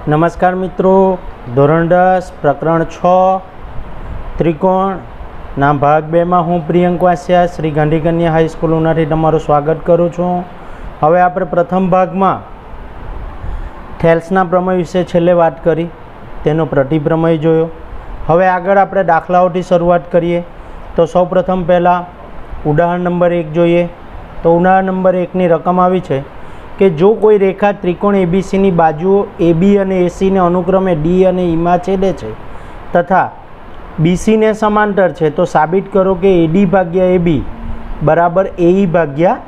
નમસ્કાર મિત્રો, ધોરણ 10 પ્રકરણ 6 ત્રિકોણના ભાગ 2માં હું પ્રિયંક વાસિયા શ્રી ગાંધી કન્યા હાઈસ્કૂલ ઉનાથી તમારું સ્વાગત કરું છું। હવે આપણે પ્રથમ ભાગમાં થેલ્સના પ્રમેય વિશે છેલ્લે વાત કરી, તેનો પ્રતિપ્રમેય જોયો। હવે આગળ આપણે દાખલાઓથી શરૂઆત કરીએ તો સૌપ્રથમ પહેલાં ઉદાહરણ નંબર 1 જોઈએ। તો ઉદાહરણ નંબર 1ની રકમ આવી છે કે જો કોઈ રેખા ત્રિકોણ એબીસીની બાજુઓ AB અને ACને અનુક્રમે D અને Eમાં છેદે છે તથા BCને સમાંતર છે તો સાબિત કરો કે AD ભાગ્યા AB બરાબર AE ભાગ્યા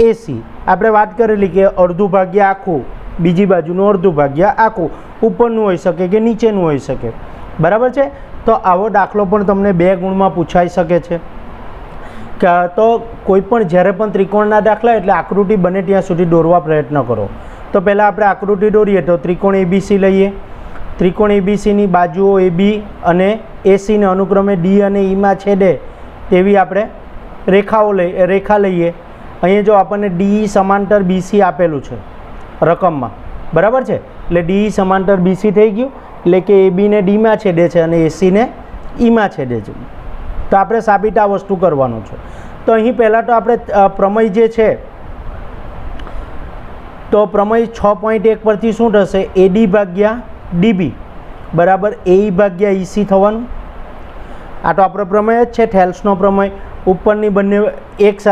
AC। આપણે વાત કરેલી કે અડધું ભાગ્યા આખું, બીજી બાજુનું અડધું ભાગ્યા આખું, ઉપરનું હોઈ શકે કે નીચેનું હોઈ શકે, બરાબર છે। તો આવો દાખલો પણ તમને 2 ગુણમાં પૂછાઈ શકે છે। તો કોઈ પણ જ્યારે પણ ત્રિકોણના દાખલા એટલે આકૃતિ બને ત્યાં સુધી દોરવા પ્રયત્ન કરો। તો પહેલાં આપણે આકૃતિ દોરીએ તો ત્રિકોણ ABC લઈએ। ત્રિકોણ ABCની બાજુઓ AB અને ACને અનુક્રમે D અને Eમાં છેદે તેવી આપણે રેખા લઈએ। અહીંયા જો આપણને DE સમાંતર BC આપેલું છે રકમમાં, બરાબર છે, એટલે DE સમાંતર BC થઈ ગયું, એટલે કે ABને Dમાં છેદે છે અને ACને Eમાં છેદે છે। તો આપણે સાબિત આ વસ્તુ કરવાનું છે। તો અહીં પહેલાં તો આપણે પ્રમેય જે છે તો પ્રમેય 6.1 પરથી શું થશે, AD ભાગ્યા DB બરાબર AE ભાગ્યા EC થવાનું। આ તો આપણો પ્રમેય જ છે, થેલ્સનો પ્રમેય। ઉપરની બંને એક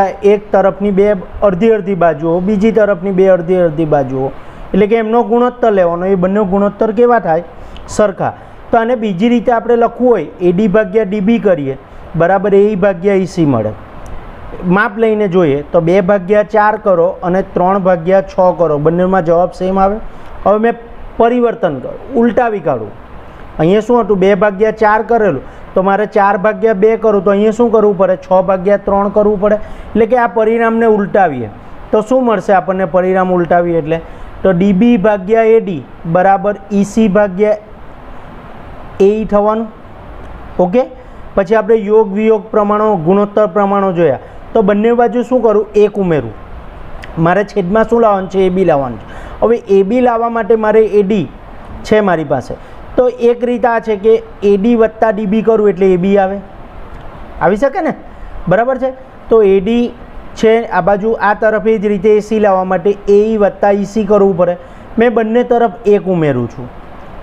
તરફની 2 અડધી અડધી બાજુઓ, બીજી તરફની 2 અડધી અડધી બાજુઓ, એટલે કે એમનો ગુણોત્તર લેવાનો। એ બંને ગુણોત્તર કેવા થાય, સરખા। તો આને બીજી રીતે આપણે લખવું હોય AD ભાગ્યા DB કરીએ બરાબર AE ભાગ્યા EC મળે। માપ લઈને જોઈએ તો 2 ભાગ્યા 4 કરો અને 3 ભાગ્યા 6 કરો, બંનેમાં જવાબ સેમ આવે। હવે મેં પરિવર્તન કરું, ઉલટાવી કાઢું। અહીંયા શું હતું, 2 ભાગ્યા 4 કરેલું, તો મારે 4 ભાગ્યા 2 કરું તો અહીંયા શું કરવું પડે, 6 ભાગ્યા 3 કરવું પડે। એટલે કે આ પરિણામને ઉલટાવીએ તો શું મળશે આપણને, પરિણામ ઉલટાવીએ એટલે તો DB ભાગ્યા AD બરાબર EC ભાગ્યા AE થવાનું। ઓકે, પછી આપણે યોગ વિયોગ પ્રમાણો, ગુણોત્તર પ્રમાણો જોયા। તો બંને બાજુ શું કરું, 1 ઉમેરું। મારે છેદમાં શું લાવવાનું છે, AB લાવવાનું છે। હવે AB લાવવા માટે મારે AD છે મારી પાસે, તો એક રીત આ છે કે AD વત્તા DB કરું એટલે AB આવી શકે ને, બરાબર છે। તો AD છે આ બાજુ, આ તરફ એ જ રીતે AC લાવવા માટે AE વત્તા EC કરવું પડે। મેં બંને તરફ 1 ઉમેરું છું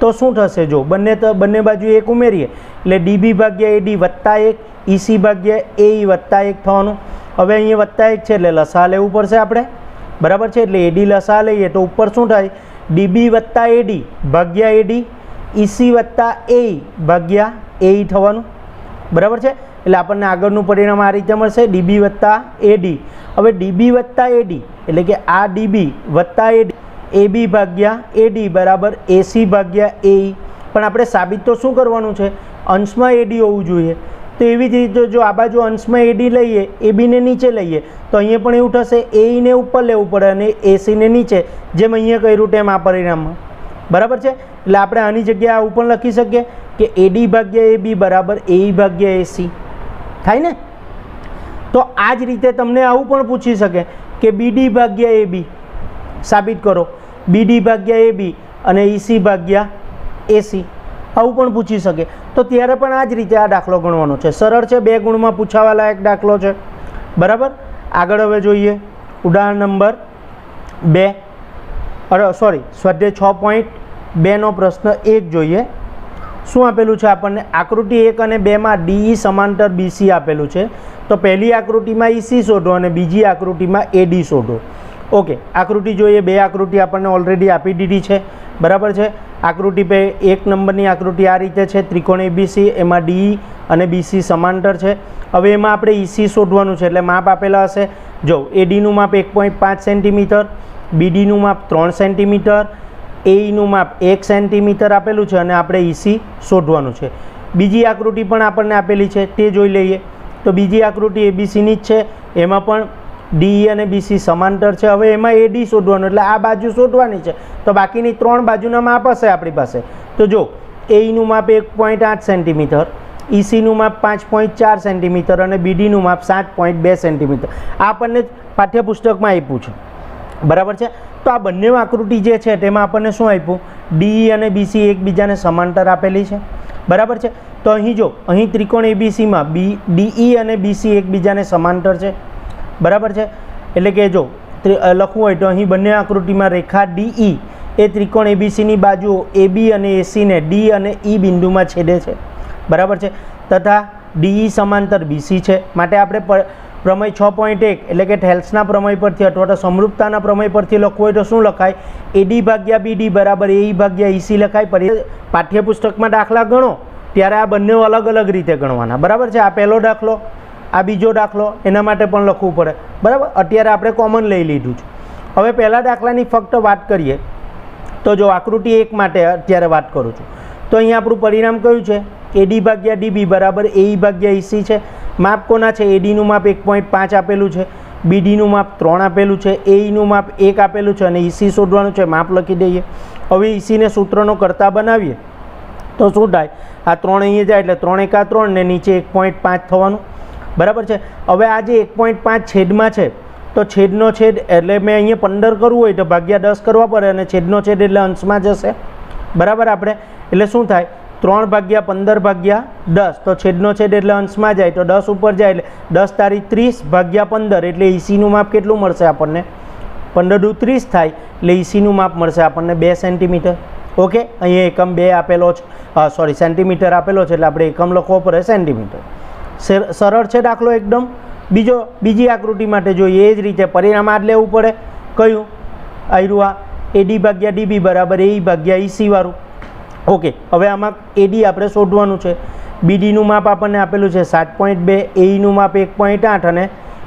તો શું થશે, જો બંને બાજુ 1 ઉમેરીએ એટલે DB ભાગ્યા AD વત્તા 1, EC ભાગ્યા AE વત્તા 1 થવાનું। હવે અહીંયા વત્તા 1 છે એટલે લસા લેવું પડશે આપણે, બરાબર છે। એટલે AD લસા લઈએ તો ઉપર શું થાય, DB વત્તા AD ભાગ્યા AD, EC વત્તા AE ભાગ્યા AE થવાનું, બરાબર છે। એટલે આપણને આગળનું પરિણામ આ રીતે મળશે, DB વત્તા AD। હવે DB વત્તા AD એટલે કે આ DB વત્તા AD AB ભાગ્યા AD બરાબર AC ભાગ્યા AE। પણ આપણે સાબિત તો શું કરવાનું છે, અંશમાં AD હોવું જોઈએ। તો એવી જ રીતે જો આ બાજુ અંશમાં AD લઈએ, ABને નીચે લઈએ તો અહીંયા પણ એવું થશે, AEને ઉપર લેવું પડે અને ACને નીચે, જેમ અહીંયા કર્યું તેમ આ પરિણામમાં, બરાબર છે। એટલે આપણે આની જગ્યાએ આવું પણ લખી શકીએ કે AD ભાગ્યા AB બરાબર AE ભાગ્યા AC થાય ને। તો આ જ રીતે તમને આવું પણ પૂછી શકે કે BD ભાગ્યા AB સાબિત કરો, BD ભાગ્યા AB અને EC ભાગ્યા AC, આવું પણ પૂછી શકે। તો ત્યારે પણ આ જ રીતે આ દાખલો ગણવાનો છે। સરળ છે, 2 ગુણમાં પૂછાવા લાયક દાખલો છે, બરાબર। આગળ હવે જોઈએ ઉદાહરણ નંબર 2, સ્વાધ્યાય 6.2નો પ્રશ્ન 1 જોઈએ। શું આપેલું છે આપણને, આકૃતિ 1 અને 2માં DE સમાંતર BC આપેલું છે। તો પહેલી આકૃતિમાં EC શોધો અને બીજી આકૃતિમાં AD શોધો। ઓકે, આકૃતિ જોઈએ, 2 આકૃતિ આપણને ઓલરેડી આપી દીધી છે, બરાબર છે। આકૃતિ 1 નંબરની આકૃતિ આ રીતે છે, ત્રિકોણ ABC, એમાં DE અને BC સમાંતર છે। હવે એમાં આપણે EC શોધવાનું છે, એટલે માપ આપેલા હશે, જો ADનું માપ 1.5 સેન્ટીમીટર, BDનું માપ 3 સેન્ટીમીટર, AEનું માપ 1 સેન્ટીમીટર આપેલું છે અને આપણે EC શોધવાનું છે। બીજી આકૃતિ પણ આપણને આપેલી છે, તે જોઈ લઈએ। તો બીજી આકૃતિ ABCની જ છે, એમાં પણ DE અને BC સમાંતર છે। હવે એમાં AD શોધવાનું, એટલે આ બાજુ શોધવાની છે, તો બાકીની 3 બાજુના માપ હશે આપણી પાસે। તો જો AEનું માપ 1.8 સેન્ટીમીટર, ECનું માપ 5.4 સેન્ટીમીટર અને BDનું માપ 7.2 સેન્ટીમીટર, આ આપણને પાઠ્યપુસ્તકમાં આપ્યું છે, બરાબર છે। તો આ બંને આકૃતિ જે છે તેમાં આપણને શું આપ્યું, ડી અને બીસી એકબીજાને સમાંતર આપેલી છે, બરાબર છે. તો અહીં જો અહીં ત્રિકોણ એબીસીમાં ડીઈ અને બીસી એકબીજાને સમાંતર છે, બરાબર છે. એટલે કે જો લખવું હોય તો અહીં બંને આકૃતિમાં રેખા ડીઈ એ ત્રિકોણ એબીસીની બાજુઓ એબી અને એસીને ડી અને ઈ બિંદુમાં છેદે છે, બરાબર છે. તથા ડીઈ સમાંતર બીસી છે. માટે આપણે પ્રમેય 6.1 એટલે કે ઠેલ્સના પ્રમેય પરથી અથવા તો સમરૂપતાના પ્રમેય પરથી લખવું હોય તો શું લખાય, એડી ભાગ્યા બીડી બરાબર એઈ ભાગ્યા ઈસી લખાય. પાઠ્યપુસ્તકમાં દાખલા ગણો ત્યારે આ બંને અલગ અલગ રીતે ગણવાના, બરાબર છે. આ પહેલો દાખલો, આ બીજો દાખલો, એના માટે પણ લખવું પડે, બરાબર. અત્યારે આપણે કોમન લઈ લીધું છે. હવે પહેલા દાખલાની ફક્ત વાત કરીએ તો જો આકૃતિ 1 માટે અત્યારે વાત કરું છું તો અહીંયા આપણું પરિણામ કયું છે, એડી ભાગ્યા ડીબી બરાબર એઈ ભાગ્યા ઈસી છે. માપ કોના છે, એડીનું માપ 1.5 આપેલું છે, બીડીનું માપ 3 આપેલું છે, એઈનું માપ 1 આપેલું છે અને ઈસી શોધવાનું છે. માપ લખી દઈએ. હવે ઈસીને સૂત્રનો કરતા બનાવીએ તો શું થાય, આ 3 અહીંયા જાય એટલે 3 એકા 3 ને નીચે 1.5 થવાનું, બરાબર છે. હવે આ જે 1.5 છેદમાં છે તો છેદનો છેદ એટલે મેં અહીંયા 15 કરવું હોય તો ભાગ્યા 10 કરવા પડે અને છેદનો છેદ એટલે અંશમાં જશે, બરાબર. આપણે એટલે શું થાય, 3 ભાગ્યા 15 ભાગ્યા 10 તો છેદનો છેદ એટલે અંશમાં જાય તો 10 ઉપર જાય એટલે 10 તારી 30 ભાગ્યા 15 એટલે ઈસીનું માપ કેટલું મળશે આપણને, 15 દુ 30 થાય એટલે ઈસીનું માપ મળશે આપણને 2 સેન્ટીમીટર. ઓકે, અહીંયા એકમ 2 આપેલો છે, સોરી સેન્ટીમીટર આપેલો છે એટલે આપણે એકમ લખવો પડે સેન્ટીમીટર. સરળ છે દાખલો એકદમ. બીજી આકૃતિ માટે જોઈએ એ જ રીતે પરિણામ આ જ લેવું પડે. કયું આવ્યું, આ એડી ભાગ્યા ડીબી બરાબર એઈ ભાગ્યા ઈસી વાળું. ઓકે, હવે આમાં એડી આપણે શોધવાનું છે. બીડીનું માપ આપણને આપેલું છે 7.2, એઈનું માપ 1.8 અને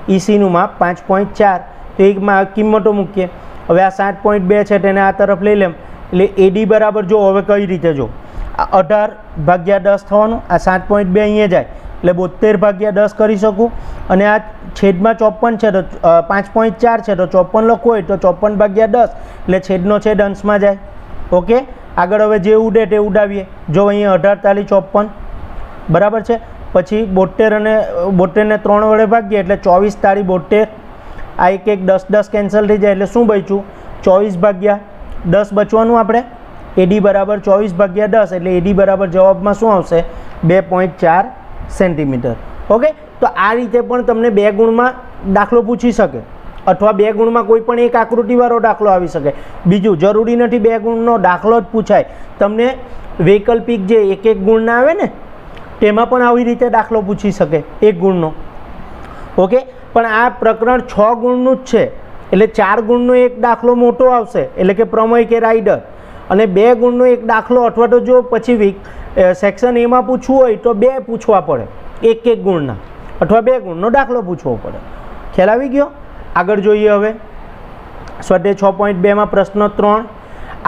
ઈસીનું માપ 5.4. તો એક કિંમતો મૂકીએ. હવે આ 7.2 છે તેને આ તરફ લઈ લેમ એટલે એડી બરાબર જો હવે કઈ રીતે જો, આ 18 ભાગ્યા 10 થવાનું, આ 7.2 અહીંયા જાય એટલે 72 ભાગ્યા 10 કરી શકું અને આ છેદમાં 54 છે તો 5.4 છે તો 54 લખવું હોય તો 54 ભાગ્યા 10 એટલે છેદનો છેદ અંશમાં જાય. ઓકે, આગળ હવે જે ઉડે તે ઉડાવીએ. જો અહીંયા 18 તાલી 54, બરાબર છે. પછી 72 અને 72 ને 3 વડે ભાગીએ એટલે 24 તાળી 72. આ એક 10 કેન્સલ થઈ જાય એટલે શું બચ્યું, 24 ભાગ્યા 10 બચવાનું આપણે. એડી બરાબર 24 ભાગ્યા 10 એટલે એડી બરાબર જવાબમાં શું આવશે, 2.4 સેન્ટીમીટર. ઓકે, તો આ રીતે પણ તમને 2 ગુણમાં દાખલો પૂછી શકે અથવા 2 ગુણમાં કોઈ પણ એક આકૃતિવાળો દાખલો આવી શકે. બીજું જરૂરી નથી 2 ગુણનો દાખલો જ પૂછાય, તમને વૈકલ્પિક જે એક ગુણના આવે ને તેમાં પણ આવી રીતે દાખલો પૂછી શકે 1 ગુણનો. ઓકે, પણ આ પ્રકરણ 6 ગુણનું જ છે એટલે 4 ગુણનો એક દાખલો મોટો આવશે એટલે કે પ્રમેય કે રાઇડર, અને 2 ગુણનો એક દાખલો અથવા તો જો પછી સેક્શન એમાં પૂછવું હોય તો 2 પૂછવા પડે, એક ગુણના અથવા 2 ગુણનો દાખલો પૂછવો પડે. ખ્યાલ આવી ગયો. આગળ જોઈએ હવે સ્વાધ્યાય 6.2માં પ્રશ્ન 3.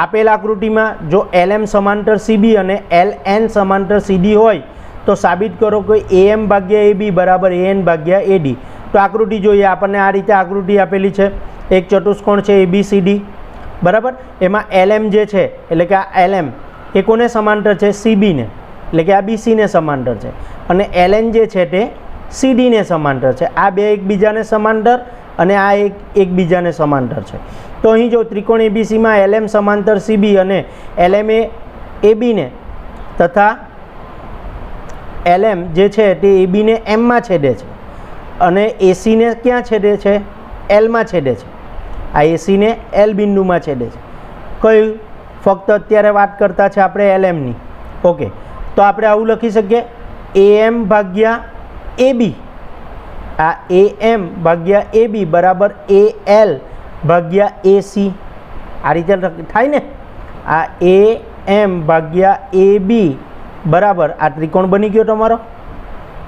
આપેલ આકૃતિમાં જો LM સમાંતર CB અને LN સમાંતર CD હોય તો સાબિત કરો કે AM ભાગ્યા AB બરાબર AN ભાગ્યા AD. તો આકૃતિ જોઈએ. આપણને આ રીતે આકૃતિ આપેલી છે. એક ચતુષ્કોણ છે ABCD, બરાબર. એમાં LM જે છે એટલે કે આ LM એ કોને સમાંતર છે, CB ને, એટલે કે આ BC ને સમાંતર છે, અને LN જે છે તે CD ને સમાંતર છે. આ બે એકબીજાને સમાંતર અને આ એકબીજાને સમાંતર છે. તો અહીં જો ત્રિકોણ ABCમાં LM સમાંતર CB અને LM એ AB ને તથા LM જે છે તે AB ને M માં છેદે છે અને AC ને ક્યાં છેદે છે, L માં છેદે છે. આ AC ને L બિંદુમાં છેદે છે. કયું, ફક્ત અત્યારે વાત કરતા છે આપણે LM ની. ઓકે, તો આપણે આવું લખી શકીએ AM ભાગ્યા AB, આ AM ભાગ્યા AB બરાબર AL ભાગ્યા AC. આ રીતે થાય ને. આ AM ભાગ્યા AB બરાબર આ ત્રિકોણ બની ગયો તમારો.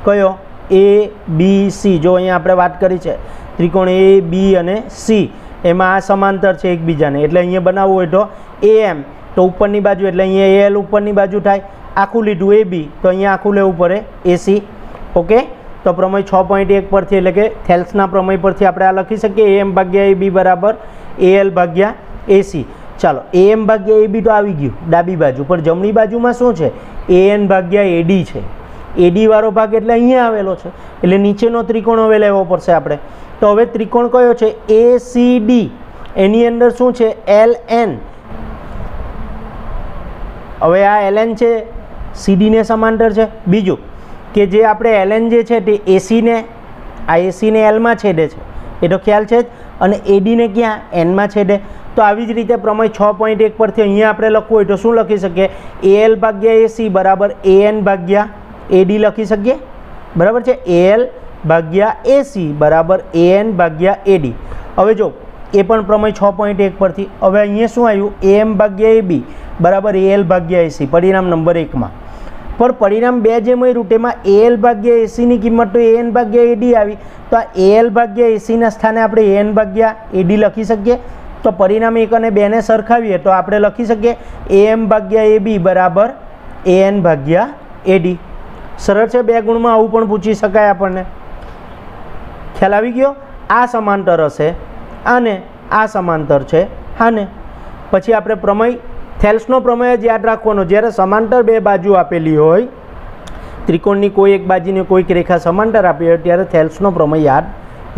કયો, ABC. જો અહીંયા આપણે વાત કરી છે ત્રિકોણ AB અને C, એમાં આ સમાંતર છે એકબીજાને, એટલે અહીંયા બનાવવું હોય તો AM તો ઉપરની બાજુ એટલે અહીંયા AL ઉપરની બાજુ થાય. આખું લીધું AB તો અહીંયા આખું લેવું પડે AC. ઓકે, તો પ્રમેય 6.1 પરથી એટલે કે થેલ્સના પ્રમેય પરથી આપણે આ લખી શકીએ AM ભાગ્યા AB બરાબર AL ભાગ્યા AC. ચાલો, AM ભાગ્યા AB તો આવી ગયું ડાબી બાજુ, પણ જમણી બાજુમાં શું છે, AN ભાગ્યા AD છે. AD વાળો ભાગ એટલે અહીંયા આવેલો છે એટલે નીચેનો ત્રિકોણ હવે લેવો પડશે આપણે. તો હવે ત્રિકોણ કયો છે, ACD. એની અંદર શું છે LN. હવે આ LN છે CDને સમાંતર છે. બીજું કે જે આપણે LN જે છે તે ACને આ ACને Lમાં છેદે છે એ તો ખ્યાલ છે જ, અને ADને ક્યાં Nમાં છેદે. તો આવી જ રીતે પ્રમેય 6.1 પરથી અહીંયા આપણે લખવું હોય તો શું લખી શકીએ? AL ભાગ્યા AC બરાબર AN ભાગ્યા AD લખી શકીએ. બરાબર છે, AL ભાગ્યા AC બરાબર AN ભાગ્યા AD. હવે જો એ પણ પ્રમેય 6.1 પરથી. હવે અહીંયા શું આવ્યું? AM ભાગ્યા AB બરાબર AL ભાગ્યા AC, પરિણામ નંબર 1માં. પણ પરિણામ 2 જે મળ્યું તેમાં AL ભાગ્યા ACની કિંમત તો AN ભાગ્યા AD આવી, તો આ AL ભાગ્યા ACના સ્થાને આપણે AN ભાગ્યા AD લખી શકીએ. તો પરિણામ 1 અને 2ને સરખાવીએ તો આપણે લખી શકીએ AM ભાગ્યા AB બરાબર AN ભાગ્યા AD. સરળ છે, 2 ગુણમાં આવું પણ પૂછી શકાય આપણને. ખ્યાલ આવી ગયો? આ સમાંતર હશે અને આ સમાંતર છે આને. પછી આપણે પ્રમેય થેલ્સનો પ્રમેય જ યાદ રાખવાનો. જ્યારે સમાંતર 2 બાજુ આપેલી હોય, ત્રિકોણની કોઈ એક બાજુની કોઈક રેખા સમાંતર આપી હોય ત્યારે થેલ્સનો પ્રમેય યાદ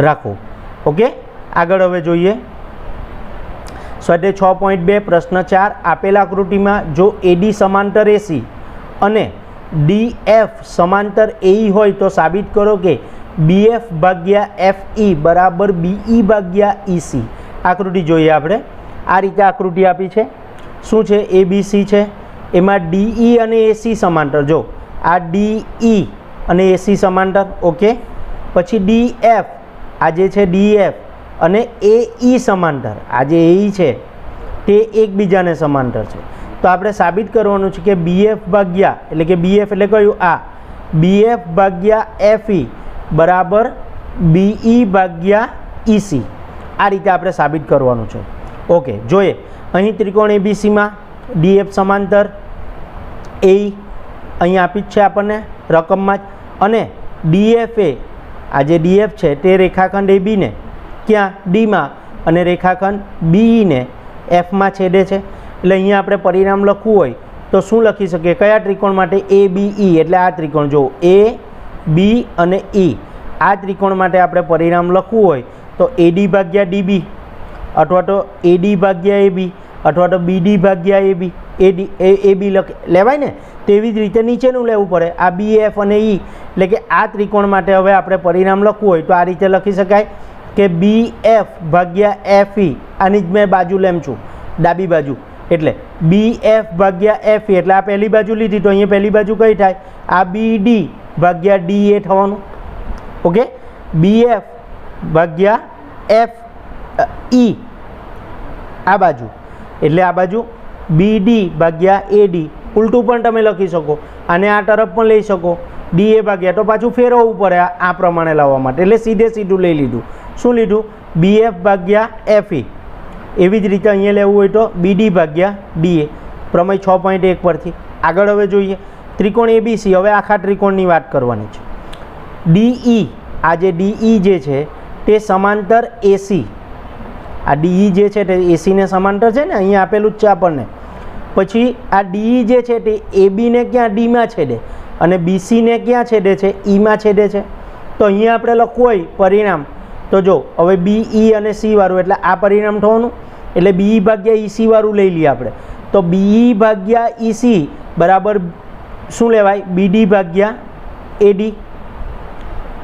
રાખો. ઓકે, આગળ હવે જોઈએ સ્વાધ્યાય 6.2 પ્રશ્ન 4. આપેલા આકૃતિમાં જો AD સમાંતર AC અને DF સમાંતર AE હોય તો સાબિત કરો કે BF ભાગ્યા FE બરાબર BE ભાગ્યા EC. આકૃતિ જોઈએ આપણે. આ રીતે આકૃતિ આપી છે. શું છે? ABC છે, એમાં DE અને AC સમાંતર. જો આ DE અને AC સમાંતર. ઓકે, પછી DF, આ જે છે DF અને AE સમાંતર. આ જે AE છે તે એકબીજાને સમાંતર છે. તો આપણે સાબિત કરવાનું છે કે BF ભાગ્યા એટલે કે BF એટલે કયું? આ BF ભાગ્યા FE બરાબર BE ભાગ્યા EC. આ રીતે આપણે સાબિત કરવાનું છે. ઓકે, જોઈએ અહીં ત્રિકોણ ABCમાં DF સમાંતર AE અહીં આપી જ છે આપણને રકમમાં જ, અને DF એ આ જે DF છે તે રેખાખંડ ABને ક્યાં? Dમાં, અને રેખાખંડ BEને Fમાં છેદે છે. એટલે અહીંયા આપણે પરિણામ લખવું હોય તો શું લખી શકીએ? કયા ત્રિકોણ માટે? ABE એટલે આ ત્રિકોણ. જો A, B અને E, આ ત્રિકોણ માટે આપણે પરિણામ લખવું હોય તો AD ભાગ્યા DB અથવા તો AD ભાગ્યા AB અથવા તો BD ભાગ્યા AB AB લેવાય ને. તેવી જ રીતે નીચેનું લેવું પડે, આ BF અને E. એટલે કે આ ત્રિકોણ માટે હવે આપણે પરિણામ લખવું હોય તો આ રીતે લખી શકાય કે BF ભાગ્યા FE. આની જ મેં બાજુ લેમ છું, ડાબી બાજુ. એટલે BF ભાગ્યા FE એટલે આ પહેલી બાજુ લીધી તો અહીંયા પહેલી બાજુ કઈ થાય? આ BD ભાગ્યા DA થવાનું. ઓકે, BF ભાગ્યા FE આ બાજુ, એટલે આ બાજુ BD ભાગ્યા AD. ઉલટું પણ તમે લખી શકો, અને આ તરફ પણ લઈ શકો. DA ભાગ્યા તો પાછું ફેરવવું પડે આ પ્રમાણે લાવવા માટે, એટલે સીધે સીધું લઈ લીધું. શું લીધું? BF ભાગ્યા FE. એવી જ રીતે અહીંયા લેવું હોય તો BD ભાગ્યા DA. પ્રમેય 6.1 પરથી. આગળ હવે જોઈએ ત્રિકોણ ABC. હવે આખા ત્રિકોણની વાત કરવાની છે. DE, આ જે DE જે છે તે સમાંતર AC. આ DE જે છે તે ACને સમાંતર છે ને, અહીંયા આપેલું જ છે આપણને. પછી આ DE જે છે તે ABને ક્યાં? Dમાં છેદે, અને BCને ક્યાં છેદે છે? Eમાં છેદે છે. તો અહીંયા આપણે લખવું હોય પરિણામ તો જો હવે BE અને C વાળું એટલે આ પરિણામ થવાનું. એટલે BE ભાગ્યા EC વાળું લઈ લઈએ આપણે. તો BE ભાગ્યા EC બરાબર શું લેવાય? BD ભાગ્યા AD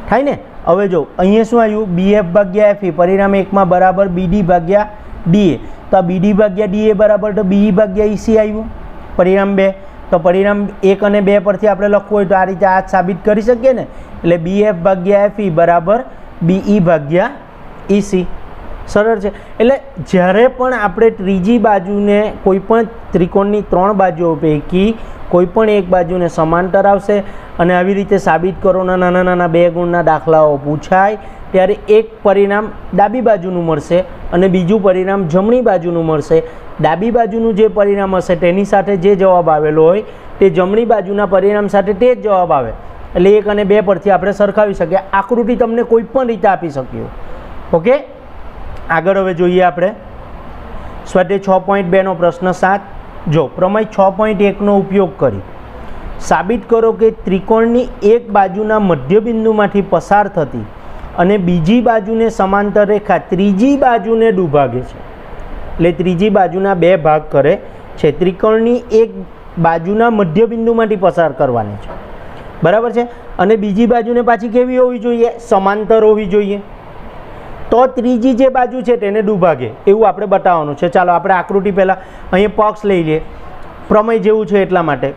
થાય ને. હવે જો અહીંયા શું આવ્યું? BF ભાગ્યા FE પરિણામ 1માં બરાબર BD ભાગ્યા DA. તો આ BD ભાગ્યા DA બરાબર તો BE ભાગ્યા EC આવ્યું પરિણામ 2. તો પરિણામ 1 અને 2 પરથી આપણે લખવું હોય તો આ રીતે આ સાબિત કરી શકીએ ને. એટલે BF ભાગ્યા FE બરાબર BE ભાગ્યા EC. સરળ છે. એટલે જ્યારે પણ આપણે ત્રીજી બાજુને કોઈ પણ ત્રિકોણની 3 બાજુઓ પૈકી કોઈ પણ એક બાજુને સમાંતર આવશે અને આવી રીતે સાબિત કરોના નાના નાના 2 ગુણના દાખલાઓ પૂછાય ત્યારે એક પરિણામ ડાબી બાજુનું મળશે અને બીજું પરિણામ જમણી બાજુનું મળશે. ડાબી બાજુનું જે પરિણામ હશે તેની સાથે જે જવાબ આવેલો હોય તે જમણી બાજુના પરિણામ સાથે તે જ જવાબ આવે. એટલે 1 અને 2 પરથી આપણે સરખાવી શકીએ. આકૃતિ તમને કોઈ પણ રીતે આપી શકીએ. ઓકે, આગળ હવે જોઈએ આપણે સ્વાધ્યાય 6.2 પ્રશ્ન 7. જો પ્રમેય 6.1 ઉપયોગ કરી સાબિત કરો કે ત્રિકોણની એક બાજુના મધ્યબિંદુમાંથી પસાર થતી અને બીજી બાજુને સમાંતર રેખા ત્રીજી બાજુને દુભાગે છે. એટલે ત્રીજી બાજુના 2 ભાગ કરે છે. ત્રિકોણની એક બાજુના મધ્યબિંદુમાંથી પસાર કરવાની છે, બરાબર છે. અને બીજી બાજુને પાછી કેવી હોવી જોઈએ? સમાંતર હોવી જોઈએ. તો ત્રીજી જે બાજુ છે તેને દુભાગે એવું આપણે બતાવવાનું છે. ચાલો આપણે આકૃતિ પહેલાં અહીંયા પક્ષ લઈ લઈએ, પ્રમેય જેવું છે એટલા માટે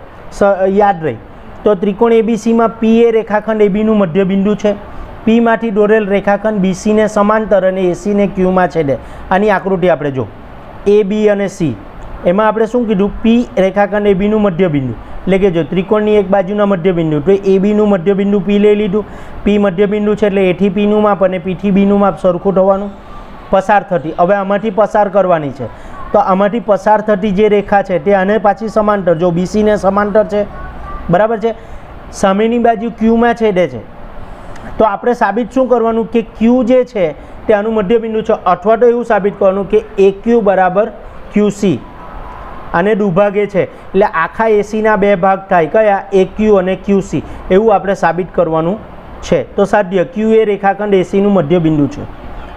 યાદ રહી. તો ત્રિકોણ એબીસીમાં પી એ રેખાખંડ એબીનું મધ્યબિંદુ છે. પીમાંથી દોરેલ રેખાખંડ બીસીને સમાંતર અને એસીને ક્યુમાં છેદે. આની આકૃતિ આપણે જો એ બી અને સી, એમાં આપણે શું કીધું? પી રેખાખંડ એબીનું મધ્યબિંદુ, એટલે કે જો ત્રિકોણની એક બાજુના મધ્યબિંદુ, તો એબીનું મધ્યબિંદુ પી લઈ લીધું. પી મધ્યબિંદુ છે એટલે એથી પીનું માપ અને પીથી બીનું માપ સરખું થવાનું. પસાર થતી, હવે આમાંથી પસાર કરવાની છે. તો આમાંથી પસાર થતી જે રેખા છે તે આને પાછી સમાંતર, જો બીસીને સમાંતર છે, બરાબર છે. સામેની બાજુ ક્યુમાં છેદે છે. તો આપણે સાબિત શું કરવાનું કે ક્યુ જે છે તે આનું મધ્યબિંદુ છે, અથવા તો એવું સાબિત કરવાનું કે એ ક્યુ બરાબર ક્યુસી, આને દુભાગે છે એટલે આખા એસીના 2 ભાગ થાય. કયા? એ ક્યુ અને ક્યુસી, એવું આપણે સાબિત કરવાનું છે. તો સાધ્ય ક્યુ એ રેખાખંડ એસીનું મધ્યબિંદુ છે,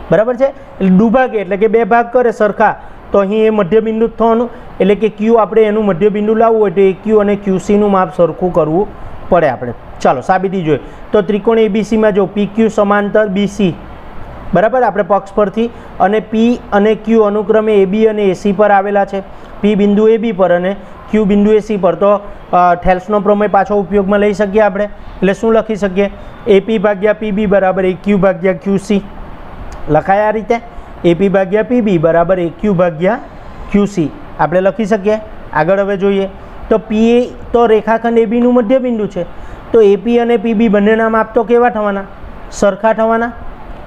બરાબર છે. એટલે દુભાગે એટલે કે 2 ભાગ કરે સરખા, તો અહીં એ મધ્યબિંદુ થવાનું. એટલે કે ક્યુ આપણે એનું મધ્યબિંદુ લાવવું હોય તો એ ક્યુ અને ક્યુસીનું માપ સરખું કરવું પડે આપણે. ચાલો સાબિતી જોઈએ. તો ત્રિકોણ એબીસીમાં જો પી ક્યુ સમાંતર બીસી, બરાબર, આપણે પક્ષ પરથી, અને પી અને ક્યુ અનુક્રમે એબી અને એસી પર આવેલા છે. પી બિંદુ એબી પર અને ક્યુ બિંદુ એસી પર. તો થેલ્સનો પ્રમેય પાછો ઉપયોગમાં લઈ શકીએ આપણે. એટલે શું લખી શકીએ? એપી ભાગ્યા પીબી બરાબર એ ક્યુ ભાગ્યા ક્યુસી લખાય આ રીતે. એપી ભાગ્યા પીબી બરાબર એ ક્યુ ભાગ્યા ક્યુસી આપણે લખી શકીએ. આગળ હવે જોઈએ તો પી તો રેખાખંડ એબીનું મધ્યબિંદુ છે. તો એપી અને પીબી બંનેના માપ તો કેવા થવાના? સરખા થવાના,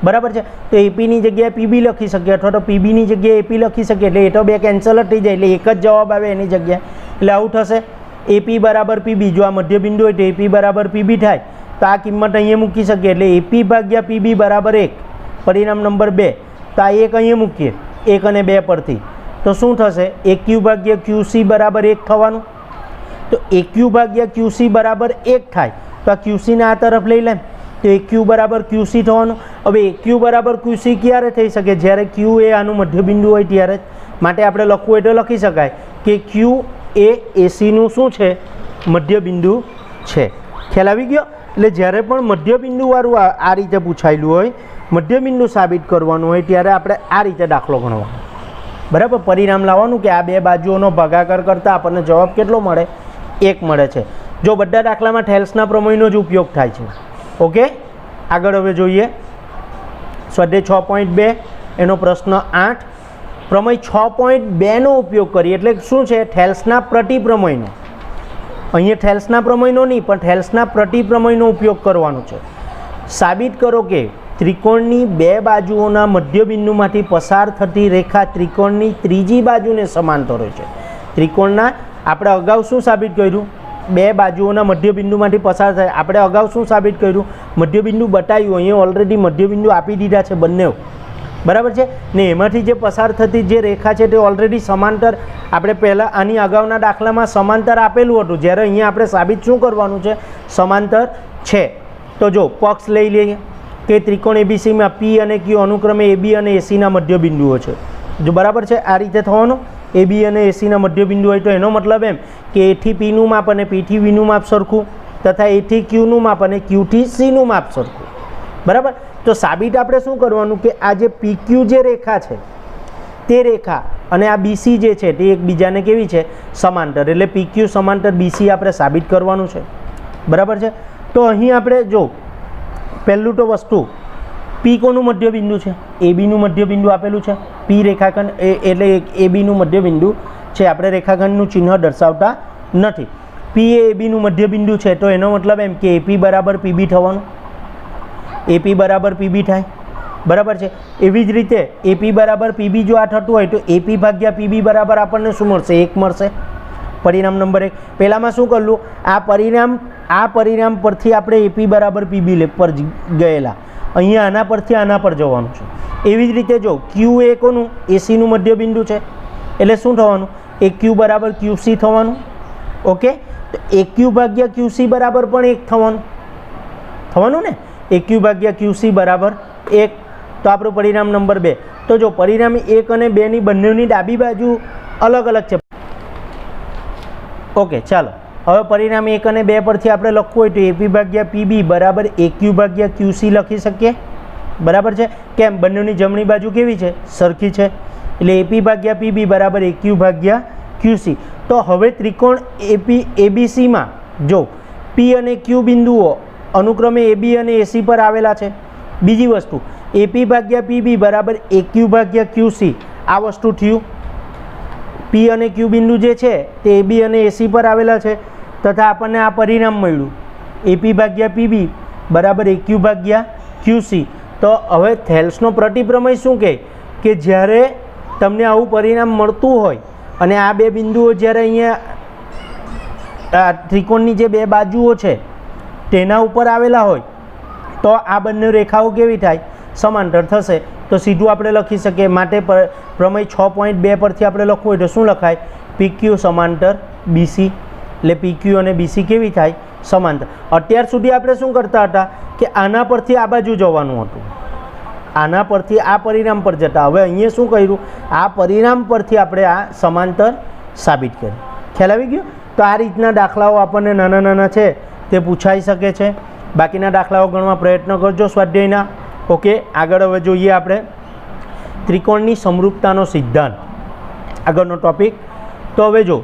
બરાબર છે. તો એપીની જગ્યાએ પીબી લખી શકીએ, અથવા તો પીબીની જગ્યાએ એપી લખી શકીએ. એટલે એ તો 2 કેન્સલ જ થઈ જાય, એટલે એક જ જવાબ આવે એની જગ્યાએ. એટલે આવું થશે એપી બરાબર પીબી. જો આ મધ્યબિંદુ હોય તો એપી બરાબર પીબી થાય. તો આ કિંમત અહીંયા મૂકી શકીએ. એટલે એપી ભાગ્યા પીબી બરાબર 1, પરિણામ નંબર 2. તો આ 1 અહીંયા મૂકીએ 1 અને 2 પરથી. તો શું થશે? એ ક્યુ ભાગ્યા ક્યુસી બરાબર 1 થવાનું. તો એ ક્યુ ભાગ્યા ક્યુસી બરાબર 1 થાય. તો આ ક્યુસીને આ તરફ લઈ લે તો એ ક્યુ બરાબર ક્યુસી થવાનું. હવે એ ક્યુ બરાબર ક્યુસી ક્યારે થઈ શકે? જ્યારે ક્યુ એ આનું મધ્યબિંદુ હોય ત્યારે જ. માટે આપણે લખવું હોય તો લખી શકાય કે ક્યુ એ એસીનું શું છે? મધ્યબિંદુ છે. ખ્યાલ આવી ગયો? એટલે જ્યારે પણ મધ્યબિંદુવાળું આ રીતે પૂછાયેલું હોય, મધ્યબિંદુ સાબિત કરવાનું હોય, ત્યારે આપણે આ રીતે દાખલો ગણવાનો, બરાબર. પરિણામ લાવવાનું કે આ 2 બાજુઓનો ભાગાકાર કરતાં આપણને જવાબ કેટલો મળે? 1 મળે છે. જો બધા દાખલામાં થેલ્સના પ્રમેયનો જ ઉપયોગ થાય છે. ઓકે, આગળ હવે જોઈએ સ્વાધ્યાય 6.2 એનો પ્રશ્ન 8. પ્રમેય 6.2નો ઉપયોગ કરીએ એટલે શું છે? થેલ્સના પ્રતિપ્રમેયનો. અહીંયા થેલ્સના પ્રમેયનો નહીં પણ થેલ્સના પ્રતિપ્રમેયનો ઉપયોગ કરવાનો છે. સાબિત કરો કે ત્રિકોણની 2 બાજુઓના મધ્યબિંદુમાંથી પસાર થતી રેખા ત્રિકોણની ત્રીજી બાજુને સમાંતર હોય છે. ત્રિકોણના આપણે અગાઉ શું સાબિત કર્યું? 2 બાજુઓના મધ્યબિંદુમાંથી પસાર થાય. આપણે અગાઉ શું સાબિત કર્યું? મધ્યબિંદુ બતાવ્યું. અહીંયા ઓલરેડી મધ્યબિંદુ આપી દીધા છે બંને, બરાબર છે ને. એમાંથી જે પસાર થતી જે રેખા છે તે ઓલરેડી સમાંતર, આપણે પહેલાં આની અગાઉના દાખલામાં સમાંતર આપેલું હતું. જ્યારે અહીંયા આપણે સાબિત શું કરવાનું છે? સમાંતર છે. તો જો પક્ષ લઈ લઈએ કે ત્રિકોણ એબીસીમાં પી અને ક્યુ અનુક્રમે એબી અને એસીના મધ્યબિંદુઓ છે. જો બરાબર છે આ રીતે થવાનું. એબી અને એસીના મધ્યબિંદુ હોય તો એનો મતલબ એમ કે એથી પીનું માપ અને પીથી વીનું માપ સરખું, તથા એથી ક્યુનું માપ અને ક્યુથી સીનું માપ સરખું, બરાબર. તો સાબિત આપણે શું કરવાનું કે આ જે પી ક્યુ જે રેખા છે તે રેખા અને આ બીસી જે છે તે એકબીજાને કેવી છે? સમાંતર. એટલે પી ક્યુ સમાંતર બીસી આપણે સાબિત કરવાનું છે, બરાબર છે. તો અહીં આપણે જો પહેલું તો વસ્તુ પી કોનું મધ્યબિંદુ છે? એબીનું મધ્યબિંદુ આપેલું છે. પી રેખાખંડ એટલે એબીનું મધ્યબિંદુ છે. આપણે રેખાખંડનું ચિહ્ન દર્શાવતા નથી. પી એ એબીનું મધ્યબિંદુ છે તો એનો મતલબ એમ કે એપી બરાબર પીબી થવાનું. એપી બરાબર પીબી થાય, બરાબર છે. એવી જ રીતે એપી બરાબર પીબી જો આ થતું હોય તો એપી ભાગ્યા પીબી બરાબર આપણને શું મળશે? 1 મળશે. પરિણામ નંબર 1. પહેલાંમાં શું કરલું? આ પરિણામ પરથી આપણે એપી બરાબર પીબી પર ગયેલા. અહીંયા આના પરથી આના પર જવાનું છે. એવી જ રીતે જો ક્યુ એ કોનું? એસીનું મધ્યબિંદુ છે. એટલે શું થવાનું? એ ક્યુ બરાબર ક્યુસી થવાનું. ઓકે, તો એ ક્યુ ભાગ્યા ક્યુસી બરાબર પણ 1 થવાનું ને. એ ક્યુ ભાગ્યા ક્યુસી બરાબર 1. તો આપણું પરિણામ નંબર 2. તો જો પરિણામી 1 અને 2 ની બંનેની ડાબી બાજુ અલગ અલગ છે. ઓકે, ચાલો હવે પરિણામી 1 અને 2 પરથી આપણે લખવું હોય તો એપી ભાગ્યા પીબી બરાબર એક્યુ ભાગ્યા ક્યુસી લખી શકીએ. બરાબર છે? કેમ? બંનેની જમણી બાજુ કેવી છે? સરખી છે. એટલે એપી ભાગ્યા પીબી બરાબર એક્યુ ભાગ્યા ક્યુસી. તો હવે ત્રિકોણ એબીસીમાં જો પી અને ક્યુ બિંદુઓ અનુક્રમે એબી અને એસી પર આવેલા છે. બીજી વસ્તુ એપી ભાગ્યા પીબી બરાબર એક્યુ ભાગ્યા ક્યુસી, આ વસ્તુ થયું. પી અને ક્યુ બિંદુ જે છે તે એબી અને એસી પર આવેલા છે તથા આપણને આ પરિણામ મળ્યું એપી ભાગ્યા પીબી બરાબર એક્યુ ભાગ્યા ક્યુસી. તો હવે થેલ્સનો પ્રતિપ્રમેય શું કહે કે જ્યારે તમને આવું પરિણામ મળતું હોય અને આ બે બિંદુઓ જ્યારે અહીંયા ત્રિકોણની જે બે બાજુઓ છે તેના ઉપર આવેલા હોય તો આ બંને રેખાઓ કેવી થાય? સમાંતર થશે. તો સીધું આપણે લખી શકીએ. માટે પ્રમેય 6.2 પરથી આપણે લખવું હોય તો શું લખાય? પીક્યુ સમાંતર બીસી. એટલે પીક્યુ અને બીસી કેવી થાય? સમાંતર. અત્યાર સુધી આપણે શું કરતા હતા કે આના પરથી આ બાજુ જવાનું હતું, આના પરથી આ પરિણામ પર જતા. હવે અહીંયા શું કર્યું? આ પરિણામ પરથી આપણે આ સમાંતર સાબિત કર્યું. ખ્યાલ આવી ગયો? તો આ રીતના દાખલાઓ આપણને નાના નાના છે તે પૂછાઈ શકે છે. બાકીના દાખલાઓ ગણવા પ્રયત્ન કરજો સ્વાધ્યાયના. ઓકે, આગળ હવે જોઈએ આપણે ત્રિકોણની સમરૂપતાનો સિદ્ધાંત, આગળનો ટોપિક. તો હવે જો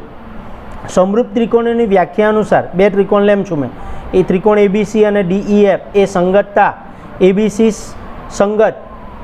સમરૂપ ત્રિકોણોની વ્યાખ્યા અનુસાર બે ત્રિકોણ લેમ છું મેં. એ ત્રિકોણ એબીસી અને ડીઈએફ એ સંગતતા એબીસી સંગત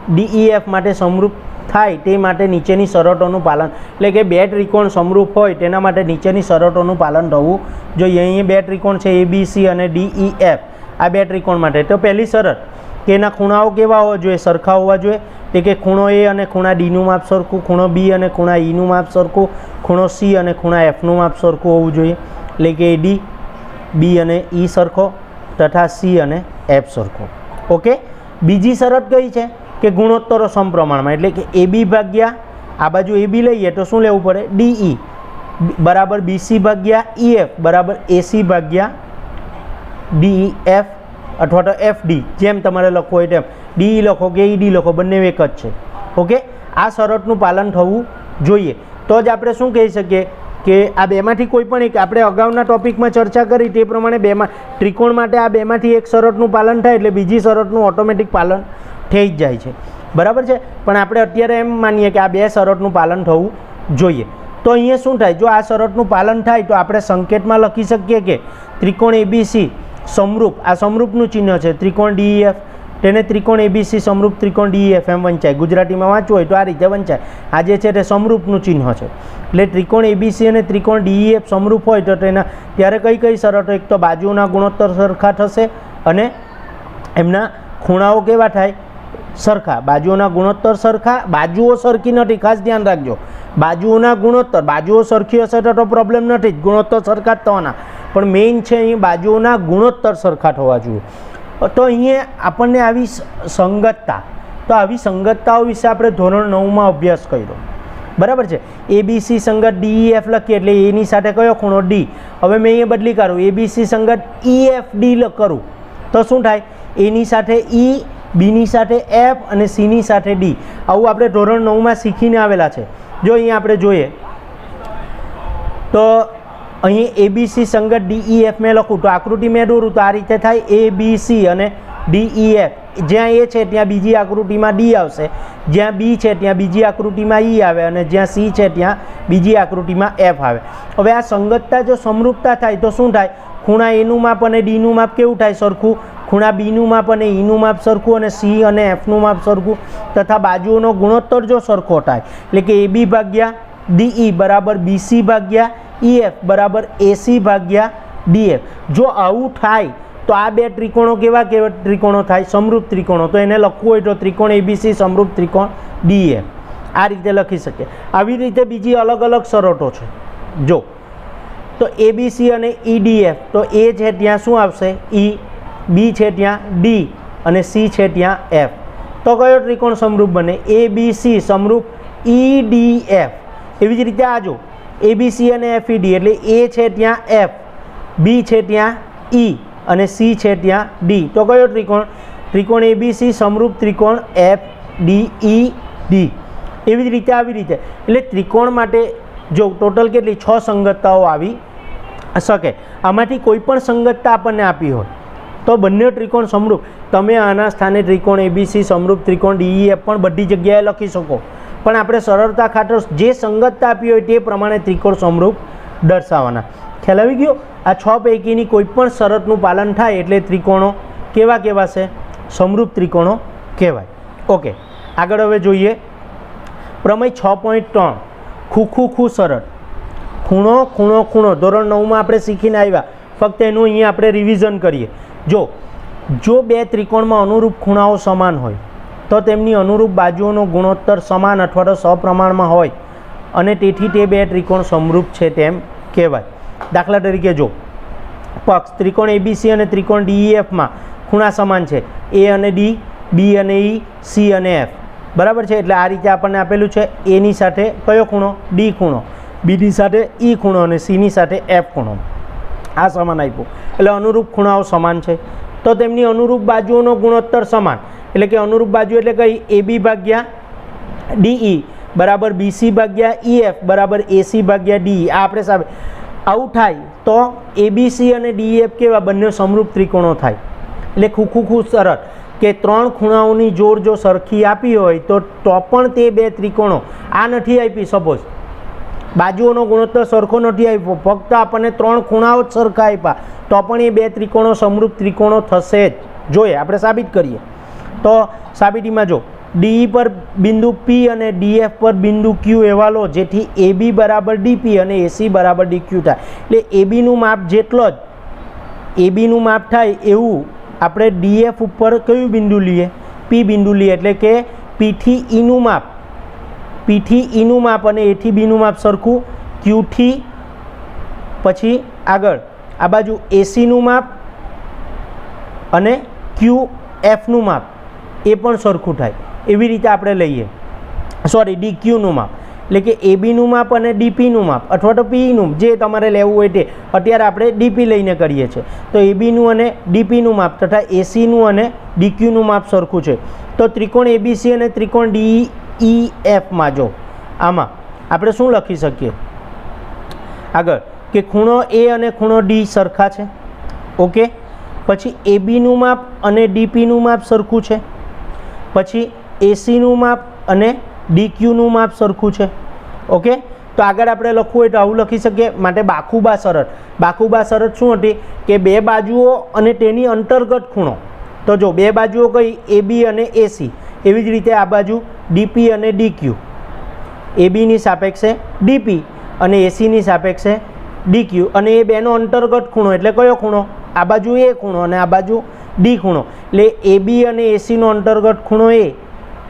ડીઈએફ માટે સમરૂપ થાય તે માટે નીચેની શરતોનું પાલન, એટલે કે બે ત્રિકોણ સમરૂપ હોય તેના માટે નીચેની શરતોનું પાલન થવું જોઈએ. અહીં બે ત્રિકોણ છે એબીસી અને ડીઈએફ, આ બે ત્રિકોણ માટે. તો પહેલી શરત કે એના ખૂણાઓ કેવા હોવા જોઈએ? સરખા હોવા જોઈએ. એટલે કે ખૂણો એ અને ખૂણા ડીનું માપ સરખું, ખૂણો બી અને ખૂણા ઈનું માપ સરખું, ખૂણો સી અને ખૂણા એફનું માપ સરખું હોવું જોઈએ. એટલે કે ડી બી અને ઈ સરખો તથા સી અને એફ સરખો. ઓકે, બીજી શરત કઈ છે કે ગુણોત્તરો સમપ્રમાણમાં. એટલે કે એબી ભાગ્યા આ બાજુ એબી લઈએ તો શું લેવું પડે? ડીઈ બરાબર બીસી ભાગ્યા ઈએફ બરાબર એસી ભાગ્યા ડીઈએફ અથવા તો એફડી, જેમ તમારે લખવું હોય તેમ. ડીઈ લખો કે ઈડી લખો, બંને એક જ છે. ઓકે, આ શરતનું પાલન થવું જોઈએ. તો જ આપણે શું કહી શકીએ કે આ બેમાંથી કોઈ પણ એક, આપણે અગાઉના ટોપિકમાં ચર્ચા કરી તે પ્રમાણે બેમાં ત્રિકોણ માટે આ બેમાંથી એક શરતનું પાલન થાય એટલે બીજી શરતનું ઓટોમેટિક પાલન થઈ જ જાય છે. બરાબર છે? પણ આપણે અત્યારે એમ માનીએ કે આ બે શરતનું પાલન થવું જોઈએ. તો અહીંયા શું થાય? જો આ શરતનું પાલન થાય તો આપણે સંકેતમાં લખી શકીએ કે ત્રિકોણ એબીસી સમરૂપ, આ સમરૂપનું ચિહ્ન છે. ત્રિકોણ ડીઈએફ, તેને ત્રિકોણ એબીસી સમરૂપ ત્રિકોણ ડીઈએફ એમ વંચાય. ગુજરાતીમાં વાંચવું હોય તો આ રીતે વંચાય. આ જે છે તે સમરૂપનું ચિહ્ન છે. એટલે ત્રિકોણ એબીસી અને ત્રિકોણ ડીઈએફ સમરૂપ હોય તો તેના ત્યારે કઈ કઈ શરતો? એક તો બાજુઓના ગુણોત્તર સરખા થશે અને એમના ખૂણાઓ કેવા થાય? સરખા. બાજુઓના ગુણોત્તર સરખા, બાજુઓ સરખી નથી, ખાસ ધ્યાન રાખજો. બાજુઓના ગુણોત્તર, બાજુઓ સરખી હશે તો પ્રોબ્લેમ નથી, ગુણોત્તર સરખા જ થવાના. પણ મેઇન છે અહીં બાજુઓના ગુણોત્તર સરખા થવા જોઈએ. તો અહીંયા આપણને આવી સંગતતા, તો આવી સંગતતાઓ વિશે આપણે ધોરણ 9માં અભ્યાસ કર્યો. બરાબર છે? એબીસી સંગત ડીઈએફ લખીએ એટલે એની સાથે કયો ખૂણો? ડી. હવે મેં અહીંયા બદલી કરું, એબીસી સંગત ઈએફડી કરું તો શું થાય? એની સાથે ઈ, બીની સાથે એફ અને સીની સાથે ડી. આવું આપણે ધોરણ 9માં શીખીને આવેલા છે. જો અહીંયા આપણે જોઈએ તો અહીં એબીસી સંગત ડીઈએફ મેં લખું તો આકૃતિ મેં દોરું તો આ રીતે થાય એબીસી અને ડીઈએફ. જ્યાં એ છે ત્યાં બીજી આકૃતિમાં ડી આવશે, જ્યાં બી છે ત્યાં બીજી આકૃતિમાં ઈ આવે અને જ્યાં સી છે ત્યાં બીજી આકૃતિમાં એફ આવે. હવે આ સંગતતા જો સમરૂપતા થાય તો શું થાય? ખૂણા એનું માપ અને ડીનું માપ કેવું થાય? સરખું. ખૂણા બીનું માપ અને ઈનું માપ સરખું અને સી અને એફનું માપ સરખું તથા બાજુઓનો ગુણોત્તર જો સરખો થાય. એટલે કે એબી ભાગ્યા ડીઈ બરાબર બીસી ભાગ્યા ઈએફ બરાબર એસી ભાગ્યા ડીએફ. જો આવું થાય તો આ બે ત્રિકોણો કેવા કેવા ત્રિકોણો થાય? સમરૂપ ત્રિકોણો. તો એને લખવું હોય તો ત્રિકોણ એબીસી સમરૂપ ત્રિકોણ ડીએફ, આ રીતે લખી શકીએ. આવી રીતે બીજી અલગ અલગ શરતો છે. જો તો એબીસી અને ઈડીએફ, તો એ છે ત્યાં શું આવશે? ઈ. બી છે ત્યાં ડી અને સી છે ત્યાં એફ. તો કયો ત્રિકોણ સમરૂપ બને? એબીસી સમરૂપ ઈડીએફ. એવી જ રીતે આ જો એબીસી અને એફઈડી, એટલે એ છે ત્યાં એફ, બી છે ત્યાં ઈ અને સી છે ત્યાં ડી. તો કયો ત્રિકોણ? ત્રિકોણ એબીસી સમરૂપ ત્રિકોણ એફ ડી ઈ ડી. એવી જ રીતે આવી રીતે. એટલે ત્રિકોણ માટે જો ટોટલ કેટલી 6 સંગતતાઓ આવી શકે. આમાંથી કોઈ પણ સંગતતા આપણને આપી હોય તો બંને ત્રિકોણ સમરૂપ, તમે આના સ્થાને ત્રિકોણ એબીસી સમરૂપ ત્રિકોણ ડીઈએફ પણ બધી જગ્યાએ લખી શકો, પણ આપણે સરળતા ખાતર જે સંગતતા આપી હોય તે પ્રમાણે ત્રિકોણ સમરૂપ દર્શાવવાના. ખ્યાલ આવી ગયો? આ 6 પૈકીની કોઈ પણ શરતનું પાલન થાય એટલે ત્રિકોણો કેવા કહેવાશે? સમરૂપ ત્રિકોણો કહેવાય. ઓકે, આગળ હવે જોઈએ પ્રમેય 6.3 ખૂ શરત. ખૂણો ખૂણો ખૂણો ધોરણ 9માં આપણે શીખીને આવ્યા, ફક્ત એનું અહીંયા આપણે રિવિઝન કરીએ. જો બે ત્રિકોણમાં અનુરૂપ ખૂણાઓ સમાન હોય તો તેમની અનુરૂપ બાજુઓનો ગુણોત્તર સમાન અથવા તો સપ્રમાણમાં હોય અને તેથી તે બે ત્રિકોણ સમરૂપ છે તેમ કહેવાય. દાખલા તરીકે જો પક્ષ ત્રિકોણ એબીસી અને ત્રિકોણ ડીઈએફમાં ખૂણા સમાન છે, એ અને ડી, બી અને ઈ, સી અને એફ, બરાબર છે. એટલે આ રીતે આપણને આપેલું છે એની સાથે કયો ખૂણો? ડી ખૂણો, બીની સાથે ઈ ખૂણો અને સીની સાથે એફ ખૂણો. આ સમાન આપ્યું એટલે અનુરૂપ ખૂણાઓ સમાન છે તો તેમની અનુરૂપ બાજુઓનો ગુણોત્તર સમાન. એટલે કે અનુરૂપ બાજુ એટલે કઈ? એબી ભાગ્યા ડીઈ બરાબર બીસી ભાગ્યા ઈએફ બરાબર એસી ભાગ્યા ડીઈ. આ આપણે સાહેબ આવું થાય તો એબીસી અને ડીએફ કેવા? બંને સમરૂપ ત્રિકોણો થાય. એટલે ખૂ શરત કે 3 ખૂણાઓની જોડ જો સરખી આપી હોય તો પણ તે બે ત્રિકોણો, આ નથી આપી સપોઝ બાજુઓનો ગુણોત્તર સરખો નથી આપ્યો, ફક્ત આપણને 3 ખૂણાઓ જ સરખા આપ્યા તો પણ એ બે ત્રિકોણો સમરૂપ ત્રિકોણો થશે જ. જોઈએ આપણે સાબિત કરીએ તો સાબિતીમાં જો ડીઈ પર બિંદુ પી અને ડીએફ પર બિંદુ ક્યુ એવા લો જેથી એબી બરાબર ડીપી અને એસી બરાબર ડીક્યુ થાય. એટલે એબીનું માપ જેટલો જ એબીનું માપ થાય એવું આપણે ડીએફ ઉપર કયું બિંદુ લઈએ? પી બિંદુ લઈએ. એટલે કે પીથી ઈનું માપ, પીથી ઈનું માપ અને એથી બીનું માપ સરખું, ક્યુથી પછી આગળ આ બાજુ એસીનું માપ અને ક્યુ એફનું માપ એ પણ સરખું થાય. એવી રીતે આપણે લઈએ, સોરી ડીક્યુનું માપ એટલે કે એબીનું માપ અને ડીપીનું માપ અથવા તો પીનું જે તમારે લેવું હોય તે. અત્યારે આપણે ડીપી લઈને કરીએ છીએ તો એબીનું અને ડીપીનું માપ તથા એસીનું અને ડીક્યુનું માપ સરખું છે. તો ત્રિકોણ એબીસી અને ત્રિકોણ ડીઈએફમાં જો આમાં આપણે શું લખી શકીએ આગળ કે ખૂણો એ અને ખૂણો ડી સરખા છે. ઓકે, પછી એબીનું માપ અને ડીપીનું માપ સરખું છે, પછી એસીનું માપ અને ડીક્યુનું માપ સરખું છે. ઓકે, તો આગળ આપણે લખવું હોય તો આવું લખી શકીએ. માટે બાખુબા શરત. બાખુબા શરત શું હતી? કે બે બાજુઓ અને તેની અંતર્ગત ખૂણો. તો જો બે બાજુઓ કઈ? એબી અને એસી. એવી જ રીતે આ બાજુ ડીપી અને ડીક્યુ. એબીની સાપેક્ષે ડીપી અને એસીની સાપેક્ષે ડીક્યુ અને એ બેનો અંતર્ગત ખૂણો એટલે કયો ખૂણો? આ બાજુ એ ખૂણો અને આ બાજુ ડી ખૂણો. એટલે એબી અને એસીનો અંતર્ગત ખૂણો એ,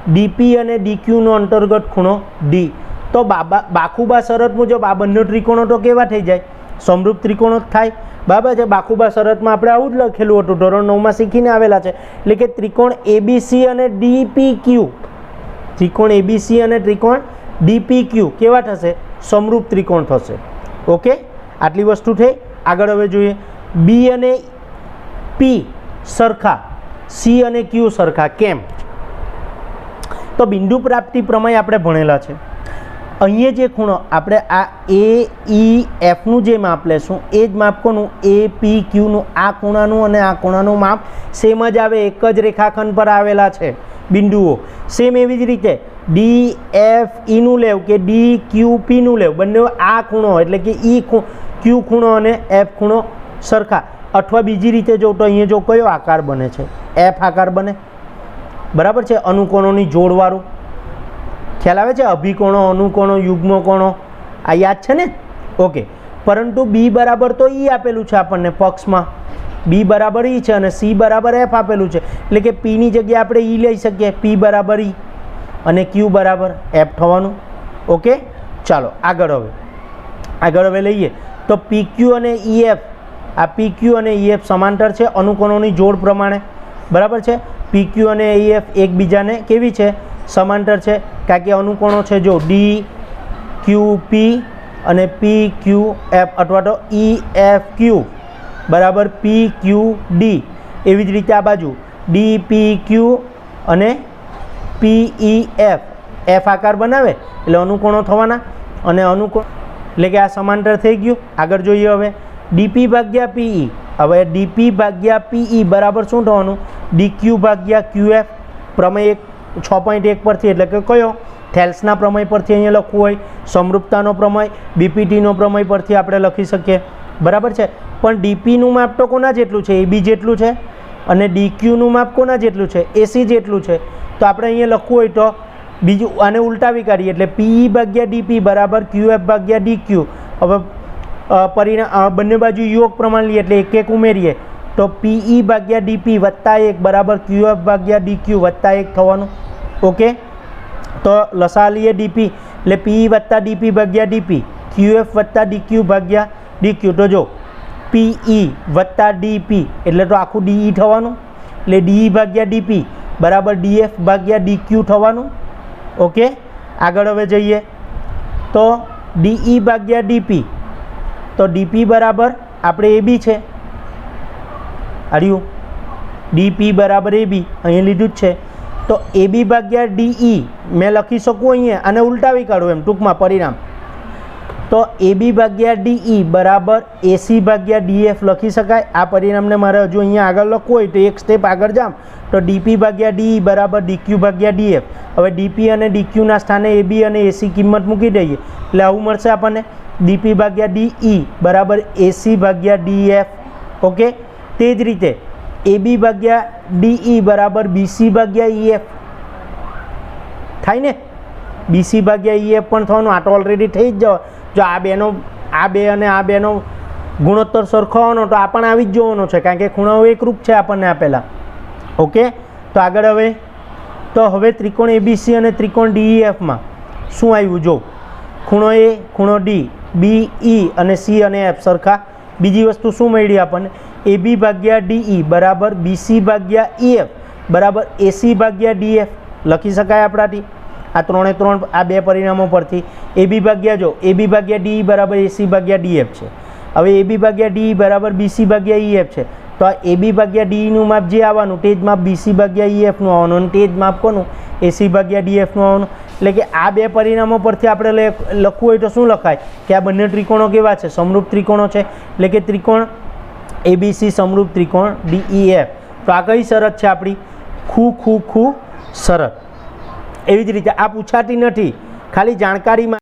ડીપી અને ડીક્યુનો અંતર્ગત ખૂણો ડી. તો બાખુબા શરત મુજબ આ બંને ત્રિકોણો તો કેવા થઈ જાય? સમરૂપ ત્રિકોણો જ થાય. બરાબર છે. બાખુબા શરતમાં આપણે આવું જ લખેલું હતું, ધોરણ 9માં શીખીને આવેલા છે. એટલે કે ત્રિકોણ એબીસી અને ડીપીક્યુ, ત્રિકોણ એબીસી અને ત્રિકોણ ડીપીક્યુ કેવા થશે? સમરૂપ ત્રિકોણ થશે. ઓકે, આટલી વસ્તુ થઈ. આગળ હવે જોઈએ બી અને પી સરખા, સી અને ક્યુ સરખા કેમ? તો બિંદુ પ્રાપ્તિ પ્રમેય આપણે ભણેલા છે. અહીંયા જે ખૂણો આપણે આ એ ઈ એફનું જે માપ લેશું એ જ માપ કોનું? એ પી ક્યુનું. આ ખૂણાનું અને આ ખૂણાનું માપ સેમ જ આવે, એક જ રેખાખંડ પર આવેલા છે બિંદુઓ. સેમ એવી જ રીતે ડી એફ ઈનું લેવ કે ડી ક્યુ પીનું લેવ, બંને આ ખૂણો એટલે કે ઈ ક્યુ ખૂણો અને એફ ખૂણો સરખા. અથવા બીજી રીતે જો તો અહીંયા જો કયો આકાર બને છે? એફ આકાર બને. બરાબર છે. અનુકોણોની જોડવાળું. ખ્યાલ આવે છે? અભિકોણો, અનુકોણો, યુગ્મ કોણો આ યાદ છે ને? ઓકે, પરંતુ બી બરાબર તો ઈ આપેલું છે આપણને પક્ષમાં, બી બરાબર ઈ છે અને સી બરાબર એફ આપેલું છે. એટલે કે પીની જગ્યાએ આપણે ઈ લઈ શકીએ, પી બરાબર ઈ અને ક્યુ બરાબર એફ થવાનું. ઓકે, ચાલો આગળ હવે લઈએ તો પી ક્યુ અને ઈએફ, આ પી ક્યુ અને ઈએફ સમાંતર છે અનુકોણોની જોડ પ્રમાણે. બરાબર છે. પી ક્યુ અને ઈએફ એકબીજાને કેવી છે? સમાંતર છે. કારણ કે અનુકોણો છે જો ડી ક્યુ પી અને પી ક્યુ એફ અથવા તો ઈ એફ ક્યુ બરાબર પી ક્યુ ડી. એવી જ રીતે આ બાજુ ડી પી ક્યુ અને પી ઈ એફ એફ આકાર બનાવે એટલે અનુકોણો થવાના અને અનુકોણ એટલે કે આ સમાંતર થઈ ગયું. આગળ જોઈએ હવે ડીપી ભાગ્યા પીઈ. હવે ડીપી ભાગ્યા પીઈ બરાબર શું થવાનું? ડીક્યુ ભાગ્યા ક્યુએફ. પ્રમેય 6.1 પરથી એટલે કે કયો? થેલ્સના પ્રમેય પરથી અહીંયા લખવું હોય, સમરૂપતાનો પ્રમેય, બીપીટીનો પ્રમેય પરથી આપણે લખી શકીએ. બરાબર છે. પણ ડીપીનું માપ તો કોના જેટલું છે? એબી જેટલું છે. અને ડીક્યુનું માપ કોના જેટલું છે? એસી જેટલું છે. તો આપણે અહીંયા લખવું હોય તો બીજું આને ઉલટાવી કાઢીએ એટલે પીઈ ભાગ્યા ડીપી બરાબર ક્યુએફ ભાગ્યા ડીક્યુ. હવે પરિણામ બંને બાજુ યોગ પ્રમાણ લઈએ એટલે એક એક ઉમેરીએ તો પીઈ ભાગ્યા ડીપી વત્તા 1 બરાબર ક્યુએફ ભાગ્યા ડીક્યુ વત્તા 1 થવાનું. ઓકે, તો લસા લઈએ ડીપી એટલે પીઈ વત્તા ડીપી ભાગ્યા ડીપી, ક્યુએફ વત્તા ડીક્યુ ભાગ્યા ડીક્યુ. તો જો પીઈ વત્તા ડીપી એટલે તો આખું ડીઈ થવાનું એટલે ડીઈ ભાગ્યા ડીપી બરાબર ડીએફ ભાગ્યા ડીક્યુ થવાનું. ઓકે, આગળ હવે જઈએ તો ડીઈ ભાગ્યા ડીપી, તો ડીપી બરાબર આપણે એબી છે, આર્યું ડીપી બરાબર એબી અહીંયા લીધું જ છે. તો એબી ભાગ્યા ડીઈ મેં લખી શકું અહીંયા, આને ઉલટાવી કાઢું એમ ટૂંકમાં પરિણામ. તો એબી ભાગ્યા ડીઈ બરાબર એસી ભાગ્યા ડીએફ લખી શકાય. આ પરિણામને મારે હજુ અહીંયા આગળ લખવું હોય તો એક સ્ટેપ આગળ જામ તો ડીપી ભાગ્યા ડીઈ બરાબર ડીક્યુ ભાગ્યા ડીએફ. હવે ડીપી અને ડીક્યુના સ્થાને એબી અને એસી કિંમત મૂકી દઈએ એટલે આવું મળશે આપણને. ડીપી ભાગ્યા ડીઈ બરાબર એસી ભાગ્યા ડીએફ. ઓકે, તે જ રીતે એબી ભાગ્યા ડીઈ બરાબર બીસી ભાગ્યા ઈએફ થાય ને. બીસી ભાગ્યા ઈએફ પણ થવાનું. આ તો ઓલરેડી થઈ જ જવા. જો આ બે અને આ બેનો ગુણોત્તર સરખાવવાનો તો આ પણ આવી જ જોવાનો છે કારણ કે ખૂણાઓ એકરૂપ છે આપણને આપેલા. ઓકે, તો આગળ હવે ત્રિકોણ એબીસી અને ત્રિકોણ ડીઈએફમાં શું આવ્યું જો? ખૂણો એ, ખૂણો ડી, બી ઈ અને સી અને એફ સરખા. બીજી વસ્તુ શું મળી આપણને? એબી ભાગ્યા ડીઈ બરાબર બીસી ભાગ્યા ઈએફ બરાબર એસી ભાગ્યા ડીએફ લખી શકાય આપણાથી. આ 3 એ 3 આ બે પરિણામો પરથી એબી ભાગ્યા જો એબી ભાગ્યા ડીઈ બરાબર એસી ભાગ્યા ડીએફ છે. હવે એબી ભાગ્યા ડીઈ બરાબર બીસી ભાગ્યા ઈએફ છે. તો આ એબી ભાગ્યા ડીઈનું માપ જે આવવાનું તે જ માપ બીસી ભાગ્યા ઈએફનું આવવાનું અને તે જ માપ કોનું? એસી ભાગ્યા ડીએફનું આવવાનું. એટલે કે આ બે પરિણામો પરથી આપણે લખવું હોય તો શું લખાય કે આ બંને ત્રિકોણો કેવા છે? સમરૂપ ત્રિકોણો છે. એટલે કે ત્રિકોણ એબીસી સમરૂપ ત્રિકોણ ડીઈએફ. તો આ કઈ શરત છે આપણી? ખૂ શરત. એવી જ રીતે આ પૂછાતી નથી, ખાલી જાણકારીમાં